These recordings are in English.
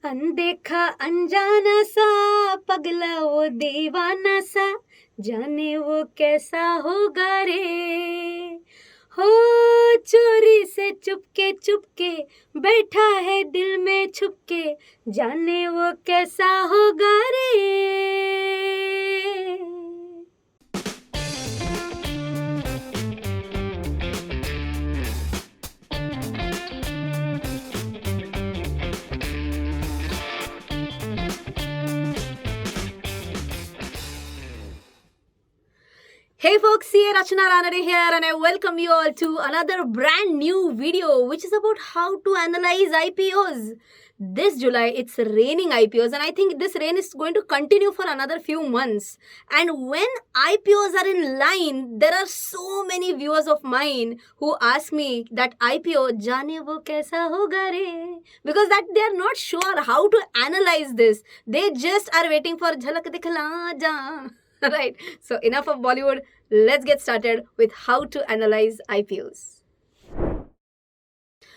अनदेखा अनजाना सा पगला वो दीवाना सा जाने वो कैसा होगा रे हो चोरी से चुपके चुपके बैठा है दिल में छुपके जाने वो कैसा होगा रे Hey folks, here Rachana Ranade here and I welcome you all to another brand new video which is about how to analyze IPOs. This July it's raining IPOs and I think this rain is going to continue for another few months. And when IPOs are in line, there are so many viewers of mine who ask me that IPO jaane wo kaisa hoga re, because that they are not sure how to analyze this. They just are waiting for jhalak dikhla ja. Right, so enough of Bollywood. Let's get started with how to analyze IPOs.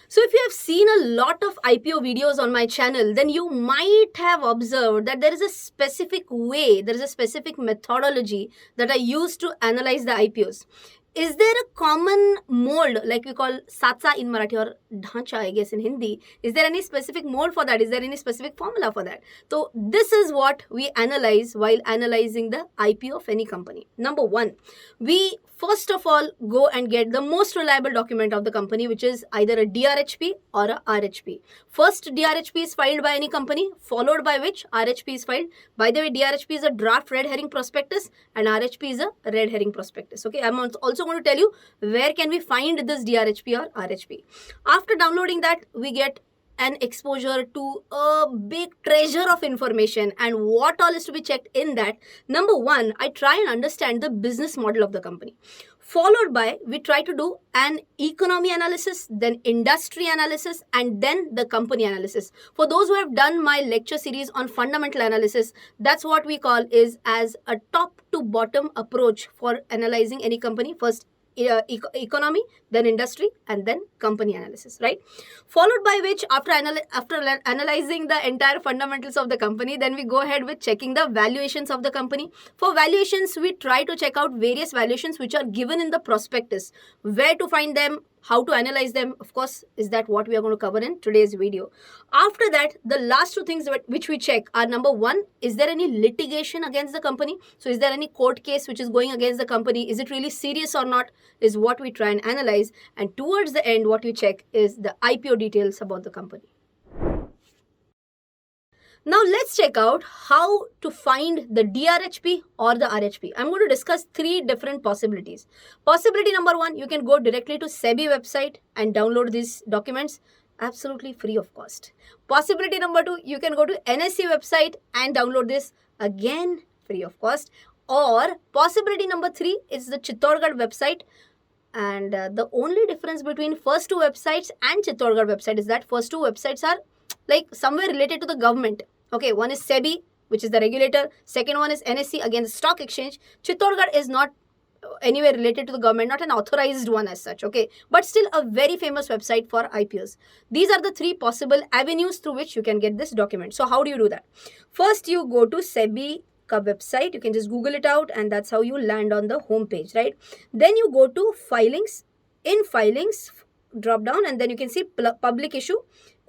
So if you have seen a lot of IPO videos on my channel, then you might have observed that there is a specific way, there is a specific methodology that I use to analyze the IPOs. Is there a common mold, like we call satsa in Marathi or dhancha, I guess, in Hindi? Is there any specific mold for that? Is there any specific formula for that? So this is what we analyze while analyzing the IPO of any company. Number one, we first of all go and get the most reliable document of the company, which is either a DRHP or a RHP. First DRHP is filed by any company, followed by which RHP is filed. By the way, DRHP is a draft red herring prospectus and RHP is a red herring prospectus. Okay, I'm also going to tell you where can we find this DRHP or RHP. After downloading that, we get an exposure to a big treasure of information, and what all is to be checked in that. Number one, I try and understand the business model of the company. Followed by, we try to do an economy analysis, then industry analysis, and then the company analysis. For those who have done my lecture series on fundamental analysis, that's what we call is as a top to bottom approach for analyzing any company. First economy, then industry, and then company analysis, right? Followed by which, after analyzing the entire fundamentals of the company, then we go ahead with checking the valuations of the company. For valuations, we try to check out various valuations which are given in the prospectus. Where to find them, how to analyze them, of course, is that what we are going to cover in today's video. After that, the last two things which we check are, number one, is there any litigation against the company? So is there any court case which is going against the company? Is it really serious or not, is what we try and analyze. And towards the end, what we check is the IPO details about the company. Now let's check out how to find the DRHP or the RHP. I'm going to discuss three different possibilities. Possibility number one, you can go directly to SEBI website and download these documents absolutely free of cost. Possibility number two, you can go to NSE website and download this again free of cost. Or possibility number three is the Chittorgarh website. And the only difference between first two websites and Chittorgarh website is that first two websites are like somewhere related to the government. Okay, one is SEBI, which is the regulator. Second one is NSE, again the stock exchange. Chittorgarh is not anywhere related to the government, not an authorized one as such, okay, but still a very famous website for IPOs. These are the three possible avenues through which you can get this document. So how do you do that? First, you go to SEBI website. You can just Google it out and that's how you land on the home page, right? Then you go to filings. In filings, drop down and then you can see public issue.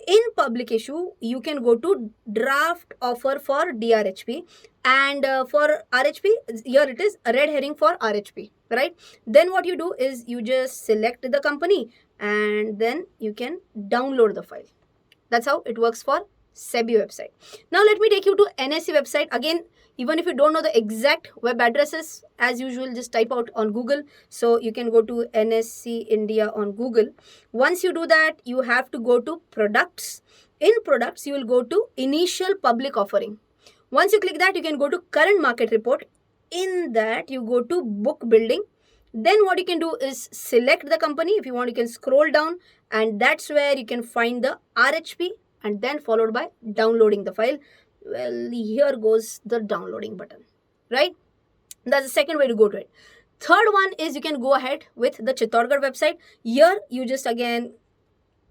In public issue, you can go to draft offer for DRHP, and for RHP, here it is a red herring for RHP, right? Then what you do is you just select the company and then you can download the file. That's how it works for SEBI website. Now let me take you to NSE website. Again, even if you don't know the exact web addresses, as usual, just type out on Google. So you can go to NSE India on Google. Once you do that, you have to go to products. In products, you will go to initial public offering. Once you click that, you can go to current market report. In that, you go to book building. Then what you can do is select the company. If you want, you can scroll down and that's where you can find the RHP and then followed by downloading the file. Well, here goes the downloading button, right? That's the second way to go to it. Third one is you can go ahead with the Chittorgarh website. Here you just again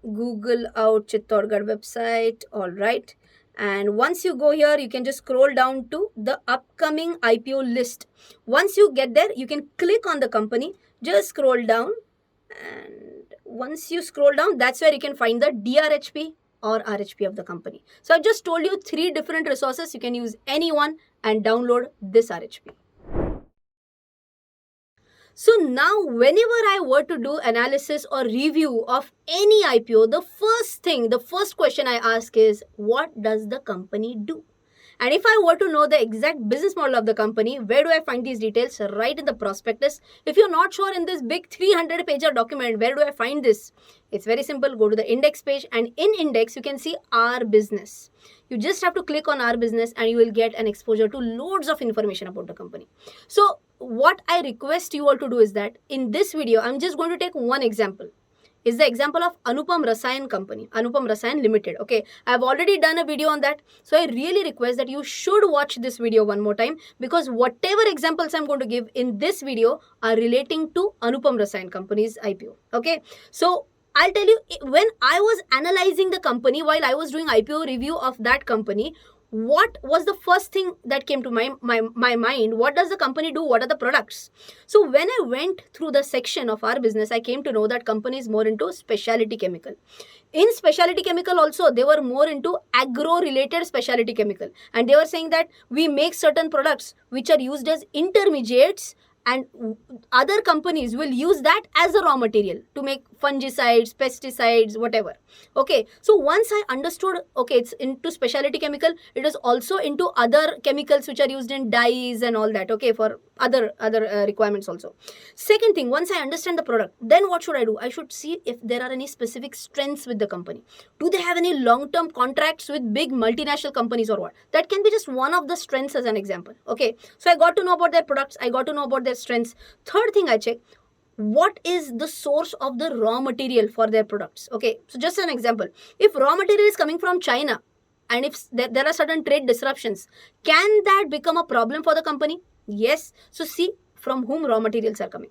Google out Chittorgarh website, all right. And once you go here, you can just scroll down to the upcoming IPO list. Once you get there, you can click on the company, just scroll down, and once you scroll down, that's where you can find the DRHP or RHP of the company. So I just told you 3 different resources. You can use any one and download this RHP. So now whenever I were to do analysis or review of any IPO, the first question I ask is, what does the company do? And if I were to know the exact business model of the company, where do I find these details? Right in the prospectus. If you're not sure in this big 300-pager document, where do I find this? It's very simple. Go to the index page, and in index, you can see our business. You just have to click on our business and you will get an exposure to loads of information about the company. So what I request you all to do is that in this video, I'm just going to take one example. Is the example of Anupam Rasayan company, Anupam Rasayan Limited. Okay, I've already done a video on that. So I really request that you should watch this video one more time, because whatever examples I'm going to give in this video are relating to Anupam Rasayan company's IPO. Okay, so I'll tell you, when I was analyzing the company, while I was doing IPO review of that company, what was the first thing that came to my mind? What does the company do? What are the products? So when I went through the section of our business, I came to know that company is more into specialty chemical. In specialty chemical also, they were more into agro-related specialty chemical. And they were saying that we make certain products which are used as intermediates, and other companies will use that as a raw material to make fungicides, pesticides, whatever. Okay, so once I understood, okay, it's into specialty chemical, it is also into other chemicals which are used in dyes and all that, okay, for other requirements also. Second thing, once I understand the product, then what should I do? I should see if there are any specific strengths with the company. Do they have any long-term contracts with big multinational companies or what? That can be just one of the strengths as an example. Okay, so I got to know about their products, I got to know about their strengths. Third thing I check, what is the source of the raw material for their products? Okay, so just an example, if raw material is coming from China and if there are certain trade disruptions, can that become a problem for the company? Yes. So see from whom raw materials are coming.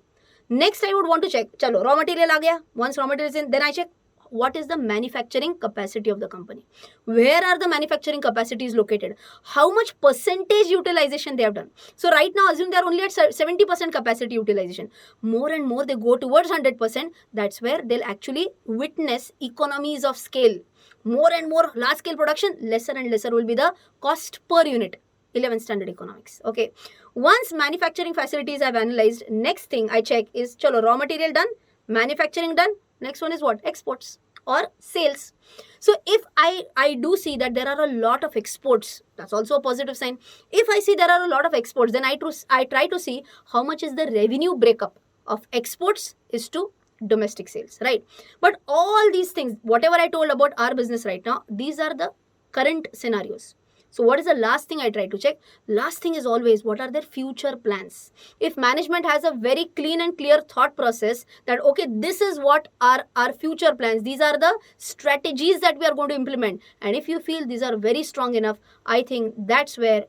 Next, I would want to check, chalo, raw material aa gaya. Once raw material is in, then I check what is the manufacturing capacity of the company. Where are the manufacturing capacities located? How much percentage utilization they have done? So right now, assume they are only at 70% capacity utilization. More and more they go towards 100%. That's where they'll actually witness economies of scale. More and more large scale production, lesser and lesser will be the cost per unit. 11th standard economics. Okay. Once manufacturing facilities I've analyzed, next thing I check is, chalo, raw material done, manufacturing done. Next one is what? Exports or sales. So if I do see that there are a lot of exports, that's also a positive sign. If I see there are a lot of exports, then I try to see how much is the revenue breakup of exports is to domestic sales, right? But all these things, whatever I told about our business right now, these are the current scenarios. So what is the last thing I try to check? Last thing is always, what are their future plans? If management has a very clean and clear thought process that, okay, this is what are our future plans, these are the strategies that we are going to implement, and if you feel these are very strong enough, I think that's where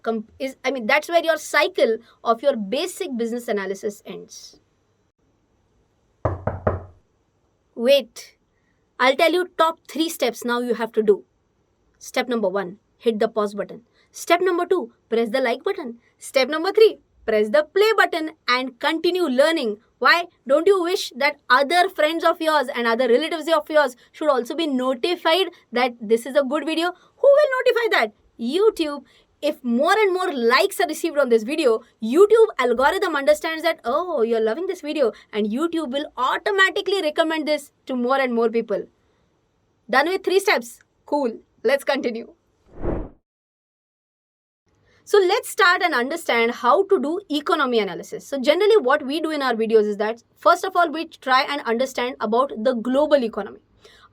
that's where your cycle of your basic business analysis ends. Wait, I'll tell you top 3 steps now you have to do. Step number 1, hit the pause button. Step number 2, press the like button. Step number 3, press the play button and continue learning. Why? Don't you wish that other friends of yours and other relatives of yours should also be notified that this is a good video? Who will notify that? YouTube. If more and more likes are received on this video, YouTube algorithm understands that, oh, you're loving this video, and YouTube will automatically recommend this to more and more people. Done with 3 steps? Cool. Let's continue. So let's start and understand how to do economy analysis. So generally what we do in our videos is that, first of all, we try and understand about the global economy.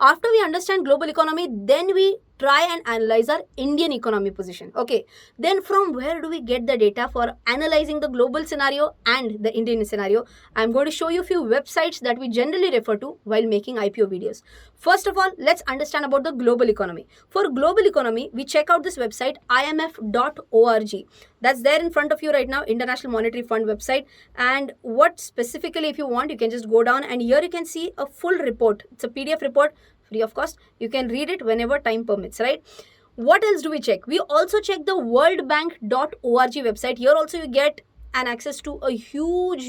After we understand global economy, then we try and analyze our Indian economy position. Okay, then from where do we get the data for analyzing the global scenario and the Indian scenario? I'm going to show you a few websites that we generally refer to while making IPO videos. First of all, let's understand about the global economy. For global economy, we check out this website imf.org. That's there in front of you right now, International Monetary Fund website. And what specifically, if you want, you can just go down and here you can see a full report. It's a PDF report, free of cost. You can read it whenever time permits, right? What else do we check? We also check the worldbank.org website. Here also you get an access to a huge,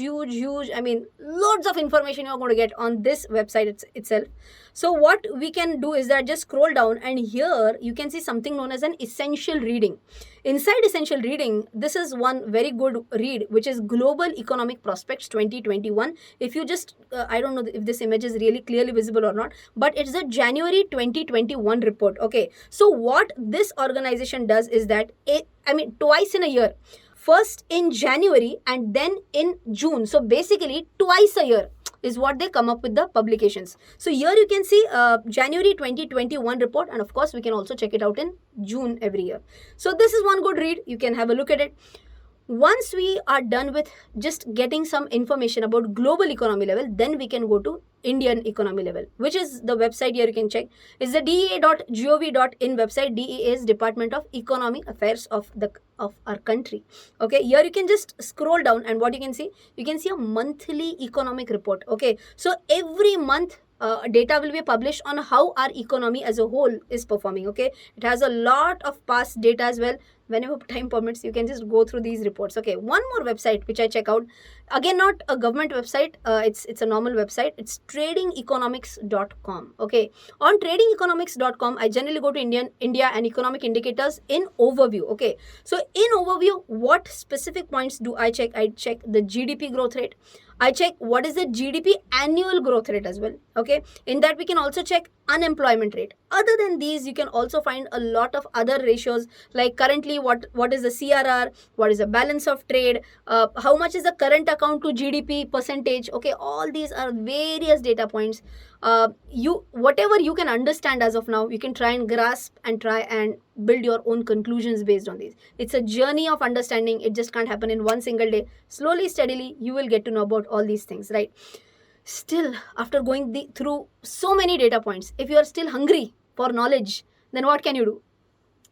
I mean, loads of information you're going to get on this website itself. So what we can do is that just scroll down, and here you can see something known as an essential reading. Inside essential reading, this is one very good read, which is Global Economic Prospects 2021. If you just, I don't know if this image is really clearly visible or not, but it's the January 2021 report. Okay, so what this organization does is that twice in a year, first in January and then in June. So basically twice a year is what they come up with the publications. So here you can see January 2021 report, and of course we can also check it out in June every year. So this is one good read. You can have a look at it. Once we are done with just getting some information about global economy level, then we can go to Indian economy level, which is the website here you can check. It's the dea.gov.in website. DEA is Department of Economic Affairs of our country. Okay, here you can just scroll down, and what you can see a monthly economic report. Okay, so every month data will be published on how our economy as a whole is performing. Okay, it has a lot of past data as well. Whenever time permits, you can just go through these reports. Okay, one more website which I check out, again not a government website, it's a normal website. It's tradingeconomics.com. Okay, on tradingeconomics.com I generally go to India and economic indicators in overview. Okay, so in overview, what specific points do I check? I check the GDP growth rate. I check what is the GDP annual growth rate as well. Okay, in that we can also check unemployment rate. Other than these, you can also find a lot of other ratios, like currently what is the CRR, what is the balance of trade, how much is the current account to GDP percentage. Okay, all these are various data points. Whatever you can understand as of now, you can try and grasp and try and build your own conclusions based on these. It's a journey of understanding. It just can't happen in one single day. Slowly, steadily, you will get to know about all these things, right? Still, after going through so many data points, if you are still hungry for knowledge, then what can you do?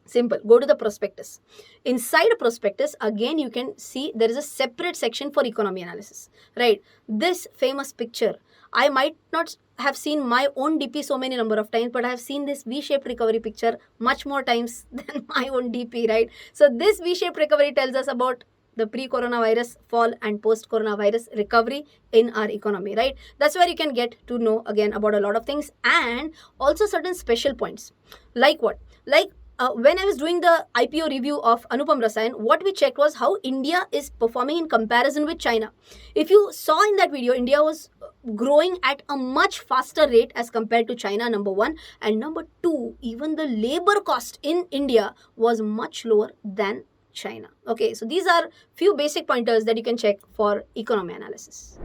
Simple. Go to the prospectus. Inside a prospectus, again, you can see there is a separate section for economy analysis, right? This famous picture, I might not have seen my own DP so many number of times, but I have seen this V-shaped recovery picture much more times than my own DP, right? So this V-shaped recovery tells us about the pre-coronavirus fall and post-coronavirus recovery in our economy, right? That's where you can get to know again about a lot of things, and also certain special points. Like what? Like when I was doing the IPO review of Anupam Rasayan, what we checked was how India is performing in comparison with China. If you saw in that video, India was growing at a much faster rate as compared to China, number one. And number two, even the labor cost in India was much lower than China. Okay, so these are few basic pointers that you can check for economy analysis.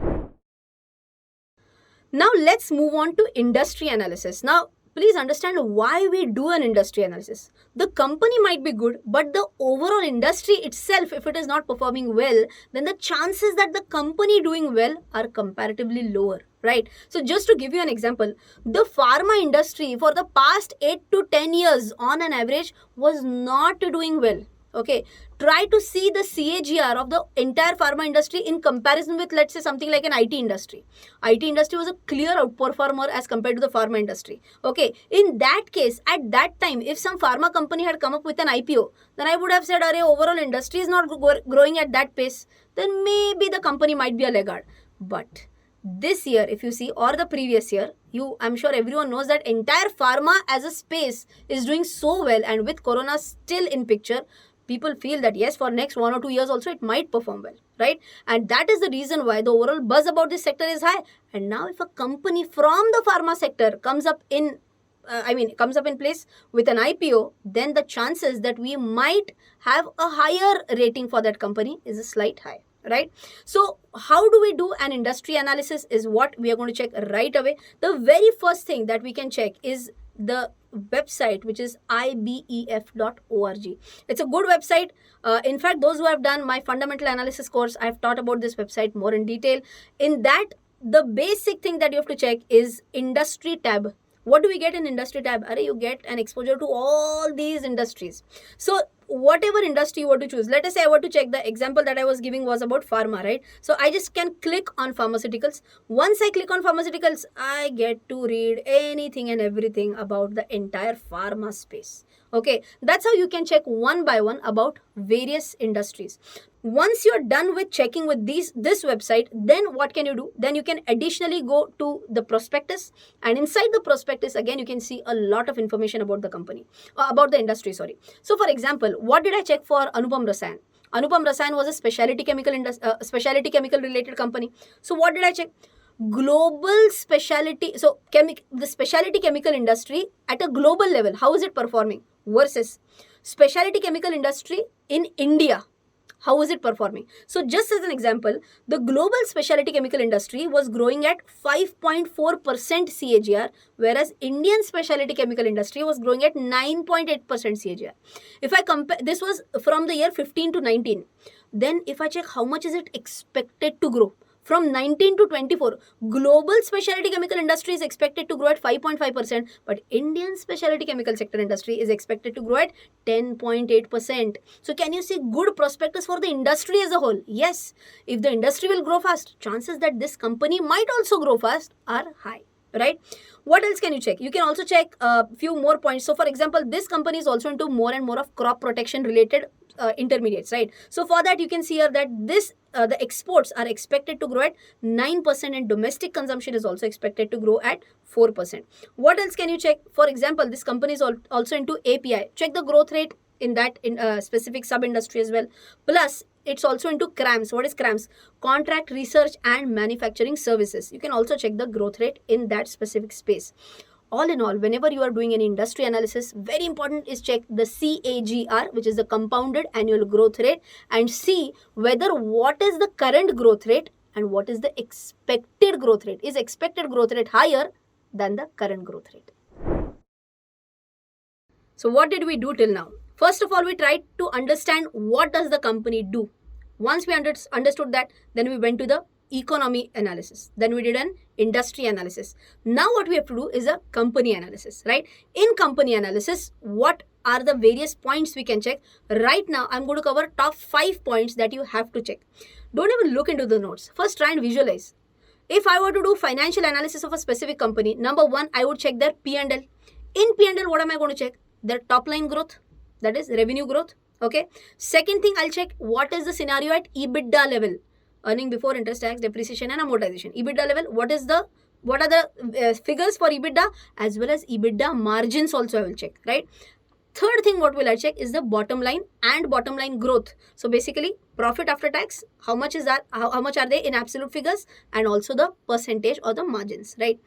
Now let's move on to industry analysis. Now, please understand why we do an industry analysis. The company might be good, but the overall industry itself, if it is not performing well, then the chances that the company doing well are comparatively lower, right? So just to give you an example, the pharma industry for the past 8 to 10 years on an average was not doing well. Okay, try to see the CAGR of the entire pharma industry in comparison with, let's say, something like an IT industry. IT industry was a clear outperformer as compared to the pharma industry. Okay, in that case, at that time, if some pharma company had come up with an IPO, then I would have said, "Arey, overall industry is not growing at that pace. Then maybe the company might be a laggard." But this year, if you see, or the previous year, I'm sure everyone knows that entire pharma as a space is doing so well, and with Corona still in picture, people feel that yes, for next 1 or 2 years also it might perform well, right? And that is the reason why the overall buzz about this sector is high. And now if a company from the pharma sector comes up in place with an IPO, then the chances that we might have a higher rating for that company is a slight high, right? So how do we do an industry analysis is what we are going to check right away. The very first thing that we can check is the website, which is ibef.org. It's a good website. In fact, those who have done my fundamental analysis course, I've taught about this website more in detail. In that, the basic thing that you have to check is industry tab. What do we get in industry tab? You get an exposure to all these industries. So whatever industry you were to choose, let us say I were to check, the example that I was giving was about pharma, right? So I just can click on pharmaceuticals. Once I click on pharmaceuticals, I get to read anything and everything about the entire pharma space. Okay, that's how you can check one by one about various industries. Once you're done with checking with this website, then what can you do? Then you can additionally go to the prospectus, and inside the prospectus again you can see a lot of information about the company, about the industry, sorry. So for example, what did I check for Anupam Rasayan? Anupam Rasayan was a specialty chemical related company. So what did I check? Global specialty, so the specialty chemical industry at a global level, how is it performing versus specialty chemical industry in India, how is it performing? So just as an example, the global specialty chemical industry was growing at 5.4% CAGR, whereas Indian specialty chemical industry was growing at 9.8% CAGR. If I compare, this was from the year 15 to 19. Then if I check how much is it expected to grow, from 19 to 24, global specialty chemical industry is expected to grow at 5.5%, but Indian specialty chemical sector industry is expected to grow at 10.8%. So can you see good prospectus for the industry as a whole? Yes, if the industry will grow fast, chances that this company might also grow fast are high, right? What else can you check? You can also check a few more points. So for example, this company is also into more and more of crop protection related intermediates, right? So for that you can see here that this the exports are expected to grow at 9% and domestic consumption is also expected to grow at 4%. What else can you check? For example, this company is also into API. Check the growth rate in that specific sub industry as well. Plus it's also into CRAMS. What is CRAMS? Contract research and manufacturing services. You can also check the growth rate in that specific space. All in all, whenever you are doing any industry analysis, very important is check the CAGR, which is the compounded annual growth rate, and see whether what is the current growth rate and what is the expected growth rate. Is expected growth rate higher than the current growth rate? So what did we do till now? First of all, we tried to understand what does the company do. Once we understood that, then we went to the economy analysis. Then we did an industry analysis. Now what we have to do is a company analysis, right? In company analysis, what are the various points we can check? Right now, I'm going to cover top 5 points that you have to check. Don't even look into the notes. First, try and visualize. If I were to do financial analysis of a specific company, number 1, I would check their P&L. In P&L, what am I going to check? Their top line growth, that is revenue growth. Okay. Second thing, I'll check what is the scenario at EBITDA level, earning before interest, tax, depreciation and amortization. EBITDA level, what are the figures for EBITDA as well as EBITDA margins also I will check, right? Third thing what will I check is the bottom line and bottom line growth. So basically profit after tax, how much is that, how much are they in absolute figures, and also the percentage or the margins, right?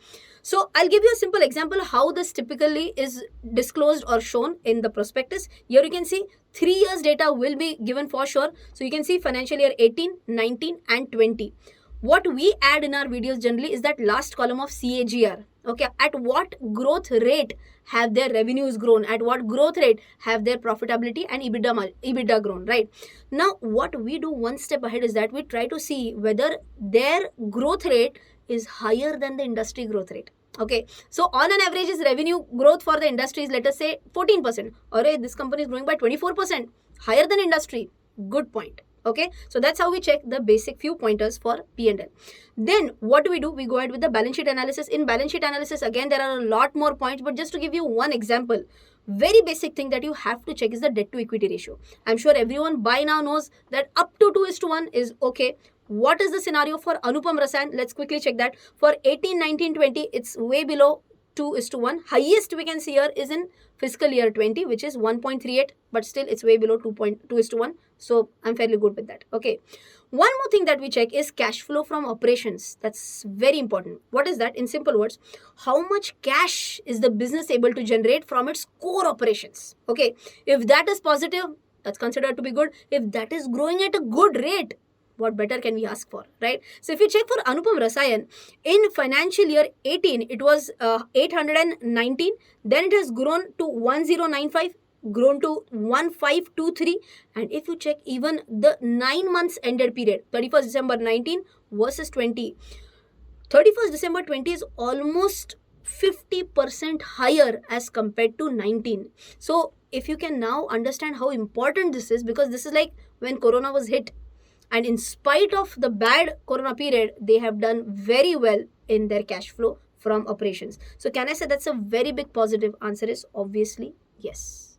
So I'll give you a simple example how this typically is disclosed or shown in the prospectus. Here you can see 3 years data will be given for sure. So you can see financial year 18, 19 and 20. What we add in our videos generally is that last column of CAGR. Okay, at what growth rate have their revenues grown? At what growth rate have their profitability and EBITDA grown, right? Now, what we do one step ahead is that we try to see whether their growth rate is higher than the industry growth rate. Okay, so on an average is revenue growth for the industry is, let us say, 14%. Or this company is growing by 24%, higher than industry. Good point. Okay, so that's how we check the basic few pointers for P&L. Then what do? We go ahead with the balance sheet analysis. In balance sheet analysis, again, there are a lot more points, but just to give you one example, very basic thing that you have to check is the debt to equity ratio. I'm sure everyone by now knows that up to 2:1 is okay. What is the scenario for Anupam Rasayan? Let's quickly check that. For 18, 19, 20, it's way below 2:1. Highest we can see here is in fiscal year 20, which is 1.38, but still it's way below 2:1. So I'm fairly good with that. Okay. One more thing that we check is cash flow from operations. That's very important. What is that? In simple words, how much cash is the business able to generate from its core operations? Okay. If that is positive, that's considered to be good. If that is growing at a good rate, what better can we ask for, right? So if you check for Anupam Rasayan, in financial year 18, it was 819. Then it has grown to 1095, grown to 1523. And if you check even the 9 months ended period, 31st December 19 versus 20, 31st December 20 is almost 50% higher as compared to 19. So if you can now understand how important this is, because this is like when Corona was hit, and in spite of the bad Corona period, they have done very well in their cash flow from operations. So can I say that's a very big positive? Answer is obviously yes.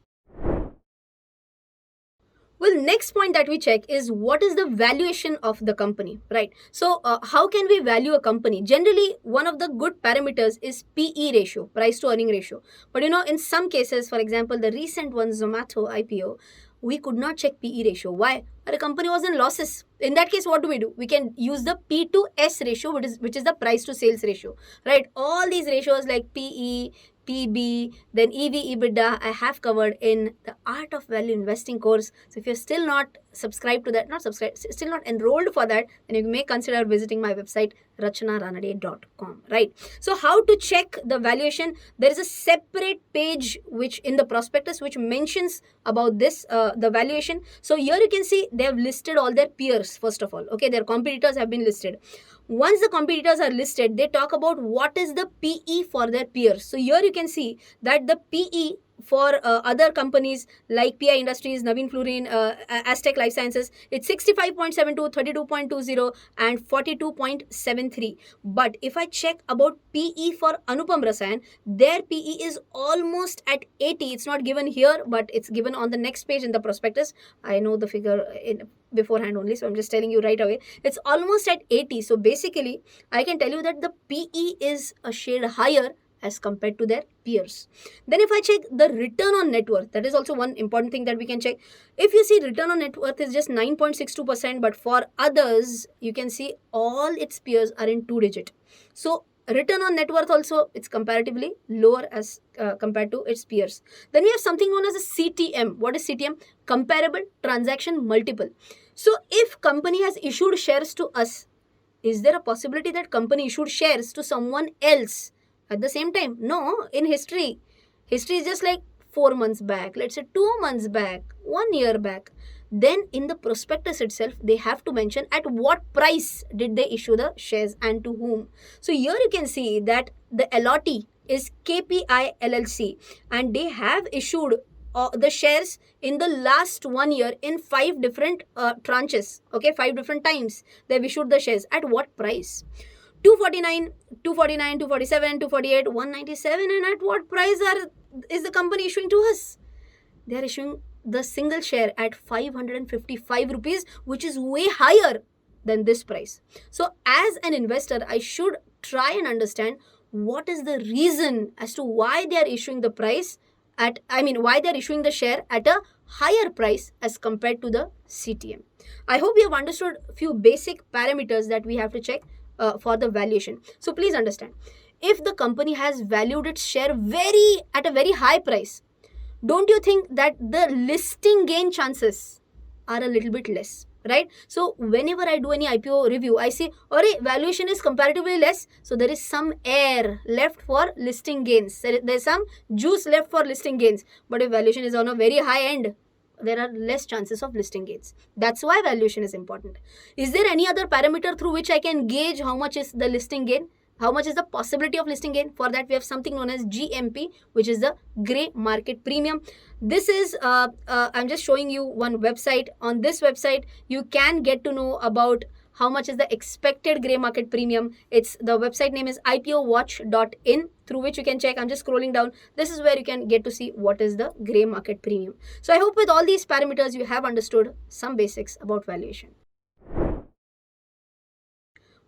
Well, next point that we check is what is the valuation of the company, right? So, how can we value a company? Generally, one of the good parameters is PE ratio, price to earning ratio. But in some cases, for example, the recent one, Zomato IPO, we could not check PE ratio. Why? The company was in losses. In that case, what do? We can use the P to S ratio, which is the price to sales ratio, right? All these ratios like PE, PB, then EV, EBITDA, I have covered in the Art of Value Investing course. So if you're still not subscribed to that, not subscribed, still not enrolled for that, then you may consider visiting my website, rachanaranade.com, right? So how to check the valuation? There is a separate page which in the prospectus which mentions about this, the valuation. So here you can see they have listed all their peers, first of all. Okay, their competitors have been listed. Once the competitors are listed, they talk about what is the PE for their peers. So here you can see that the PE for other companies like PI Industries, Navin Fluorine, Aztec Life Sciences, it's 65.72, 32.20 and 42.73. But if I check about PE for Anupam Rasayan, their PE is almost at 80. It's not given here, but it's given on the next page in the prospectus. I know the figure in beforehand only, so I'm just telling you right away. It's almost at 80. So basically, I can tell you that the PE is a shade higher as compared to their peers. Then if I check the return on net worth, that is also one important thing that we can check. If you see return on net worth is just 9.62%, but for others, you can see all its peers are in 2-digit. So return on net worth also, it's comparatively lower as compared to its peers. Then we have something known as a CTM. What is CTM? Comparable transaction multiple. So if company has issued shares to us, is there a possibility that company issued shares to someone else at the same time? No. In history is just like 4 months back, let's say 2 months back, 1 year back. Then in the prospectus itself, they have to mention at what price did they issue the shares and to whom. So here you can see that the allotee is KPI LLC and they have issued the shares in the last 1 year in 5 different tranches. Okay, 5 different times they've issued the shares. At what price? 249, 249, 247, 248, 197, and at what price is the company issuing to us? They are issuing the single share at 555 rupees, which is way higher than this price. So as an investor, I should try and understand what is the reason as to why they are issuing the price why they're issuing the share at a higher price as compared to the CTM. I hope you have understood a few basic parameters that we have to check for the valuation. So please understand, if the company has valued its share at a very high price, don't you think that the listing gain chances are a little bit less, right? So whenever I do any IPO review, I say, valuation is comparatively less, so there is some air left for listing gains. There's some juice left for listing gains. But if valuation is on a very high end, there are less chances of listing gains. That's why valuation is important. Is there any other parameter through which I can gauge how much is the listing gain? How much is the possibility of listing gain? For that, we have something known as GMP, which is the gray market premium. This is, I'm just showing you one website. On this website, you can get to know about how much is the expected gray market premium. The website name is ipowatch.in, through which you can check. I'm just scrolling down. This is where you can get to see what is the gray market premium. So I hope with all these parameters, you have understood some basics about valuation.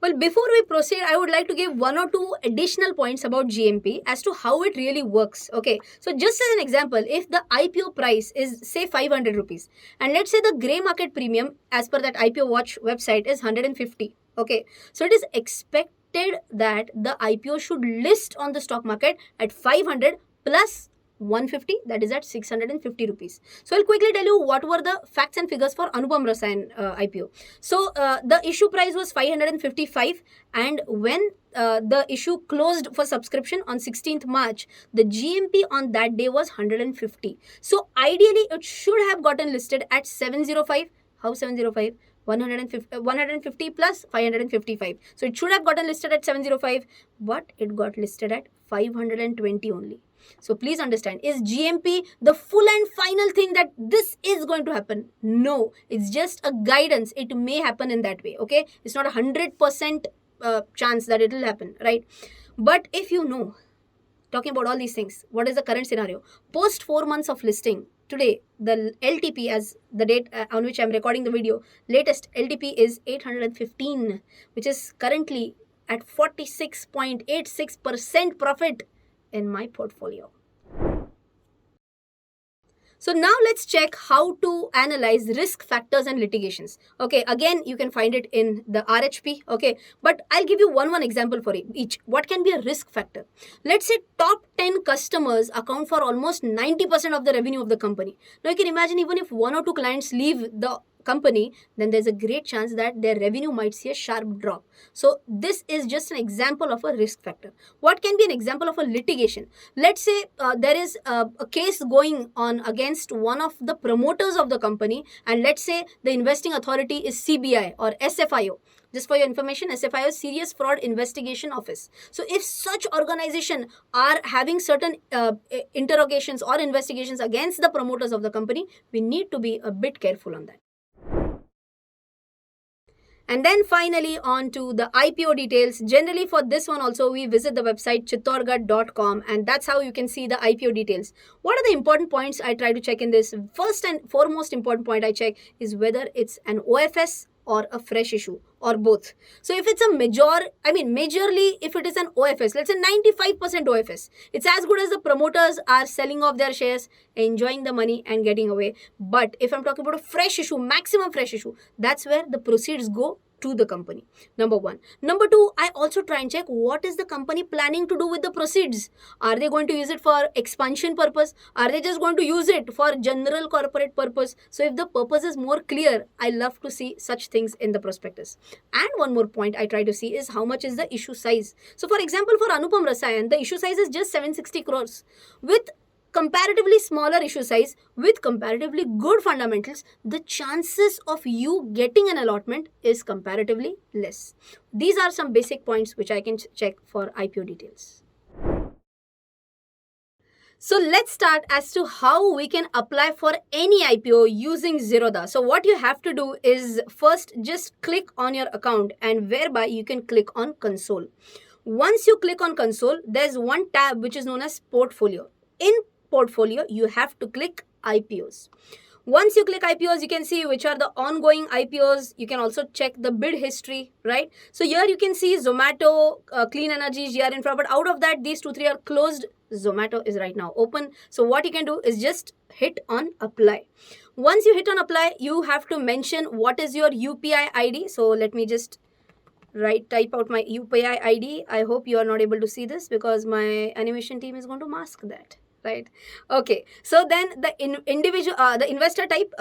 Well, before we proceed, I would like to give 1 or 2 additional points about GMP as to how it really works. Okay, so just as an example, if the IPO price is say 500 rupees and let's say the grey market premium as per that IPO Watch website is 150. Okay, so it is expected that the IPO should list on the stock market at 500 plus 150, that is at 650 rupees. So I'll quickly tell you what were the facts and figures for Anupam Rasayan IPO. So the issue price was 555 and when the issue closed for subscription on 16th March, the GMP on that day was 150. So ideally it should have gotten listed at 705. How 705? 150 plus 555. So it should have gotten listed at 705, but it got listed at 520 only. So please understand, is GMP the full and final thing that this is going to happen? No, it's just a guidance. It may happen in that way, okay? It's not 100% chance that it will happen, right? But if you know, talking about all these things, what is the current scenario? Post 4 months of listing, today the LTP, as the date on which I'm recording the video, latest LTP is 815, which is currently at 46.86% profit in my portfolio. So now let's check how to analyze risk factors and litigations. Okay, again, you can find it in the RHP. Okay, but I'll give you one example for each. What can be a risk factor? Let's say top 10 customers account for almost 90% of the revenue of the company. Now you can imagine, even if one or two clients leave the company, then there's a great chance that their revenue might see a sharp drop. So this is just an example of a risk factor. What can be an example of a litigation? Let's say there is a case going on against one of the promoters of the company, and let's say the investing authority is CBI or SFIO. Just for your information, SFIO is Serious Fraud Investigation Office. So if such organization are having certain interrogations or investigations against the promoters of the company, we need to be a bit careful on that. And then finally on to the IPO details. Generally for this one also, we visit the website chittorgarh.com, and that's how you can see the IPO details. What are the important points I try to check in this? First and foremost important point I check is whether it's an OFS or a fresh issue or both. So if it's a majorly if it is an OFS, let's say 95% OFS, it's as good as the promoters are selling off their shares, enjoying the money and getting away. But if I'm talking about a fresh issue, maximum fresh issue, that's where the proceeds go to the company. Number one. Number two, I also try and check what is the company planning to do with the proceeds. Are they going to use it for expansion purpose? Are they just going to use it for general corporate purpose? So if the purpose is more clear, I love to see such things in the prospectus. And one more point I try to see is how much is the issue size. So for example, for Anupam Rasayan, the issue size is just 760 crores. With comparatively smaller issue size, with comparatively good fundamentals, the chances of you getting an allotment is comparatively less. These are some basic points which I can check for IPO details. So let's start as to how we can apply for any IPO using Zerodha. So what you have to do is first just click on your account, and whereby you can click on console. Once you click on console, there's one tab which is known as portfolio. In portfolio, you have to click IPOs. Once you click IPOs, you can see which are the ongoing IPOs. You can also check the bid history, right? So here you can see Zomato, Clean Energy, GR Infra, but out of that, these 2-3 are closed. Zomato is right now open. So what you can do is just hit on apply. Once you hit on apply, you have to mention what is your UPI ID. So let me just type out my UPI ID. I hope you are not able to see this because my animation team is going to mask that. Right. Okay. So then the the investor type,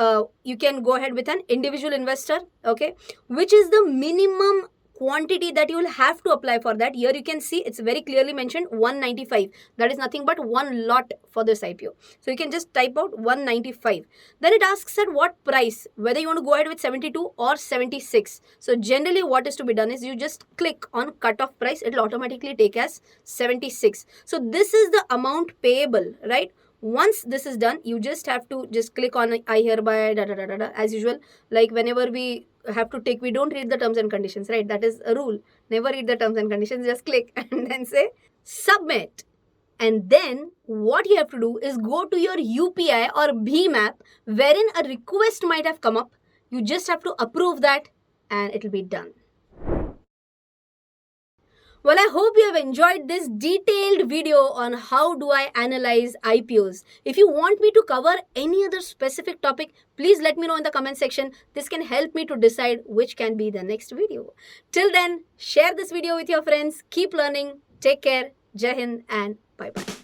you can go ahead with an individual investor. Okay. Which is the minimum quantity that you will have to apply for that. Here you can see it's very clearly mentioned 195. That is nothing but one lot for this IPO. So you can just type out 195. Then it asks at what price, whether you want to go ahead with 72 or 76. So generally what is to be done is you just click on cutoff price. It will automatically take as 76. So this is the amount payable, right? Once this is done, you just have to just click on I hereby as usual. Like whenever we have to take, we don't read the terms and conditions, right? That is a rule. Never read the terms and conditions. Just click and then say submit. And then what you have to do is go to your UPI or BHIM app wherein a request might have come up. You just have to approve that and it will be done. Well, I hope you have enjoyed this detailed video on how do I analyze IPOs. If you want me to cover any other specific topic, please let me know in the comment section. This can help me to decide which can be the next video. Till then, share this video with your friends. Keep learning. Take care. Jai Hind and bye-bye.